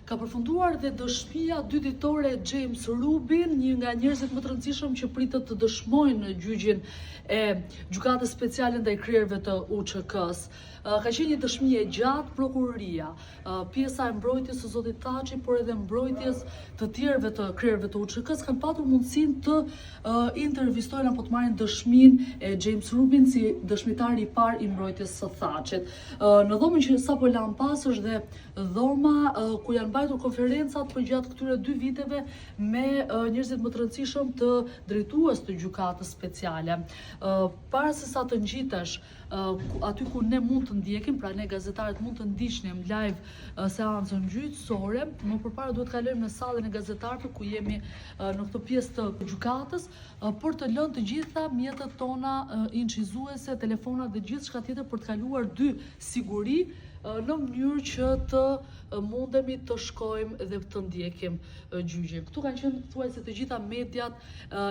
Ka përfunduar dhe dëshmia 2 ditore e James Rubin, një nga njerëzit më të rëndësishëm që pritet të dëshmojnë në gjyqin e gjykatës speciale ndaj krierëve të UÇK-s. Ka qenë një dëshmi e gjatë, prokuroria, pjesa e mbrojtjes së zotit Thaçi, por edhe mbrojtjes të tjerëve të krierëve të UÇK-s kanë patur mundësinë të intervistojnë apo të marrin dëshminë e James Rubin si dëshmitari i parë i mbrojtjes së Thaçit. Në dhomën që sapo lan pas është dhe dhoma ku janë mbajtur konferencat përgjatë këtyre 2 viteve me njerëzit më të rëndësishëm të drejtues të gjykatës speciale. Para se sa të ngjitesh aty ku ne mund të ndjekim, pra ne gazetarët mund të ndiqnim live seancën gjyqësore, më përpara duhet kalojmë në sallën e gazetarëve ku jemi në këtë pjesë të gjykatës për të lënë të gjitha mjetet tona incizuese, telefonat dhe gjithçka tjetër për të kaluar 2 siguri në mënyrë që të mundemi të shkojmë dhe të ndjekim gjyqin. Këtu kanë qenë thuajse të gjitha mediat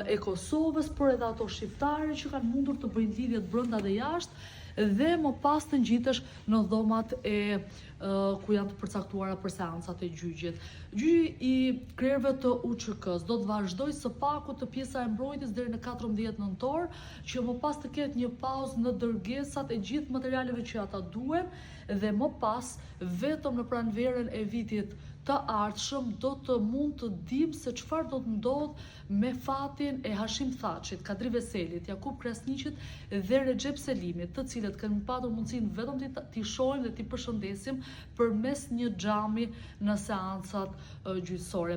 e Kosovës, por edhe ato shqiptare që kanë mundur të bëjnë lidhjet brenda dhe jashtë dhe më pas të ngjitesh në dhomat ku janë të përcaktuara për seancat e gjyqit. Gjyqi i krerëve të UÇK-s do të vazhdojë së paku të pjesa e mbrojtjes deri në 14 nëntor, që më pas të ketë një pauzë në dërgesat e gjithë materialeve që ata duhen dhe më pas vetëm në pranverën e vitit të ardhshëm do të mund të dim se çfarë do të ndodh me fatin e Hashim Thaçit, Kadri Veselit, Jakub Krasniqit dhe Recep Selimit, të cilët kanë patur mundësinë vetëm t'i shohim dhe t'i përshëndesim përmes një xhami në seancat gjyqësore.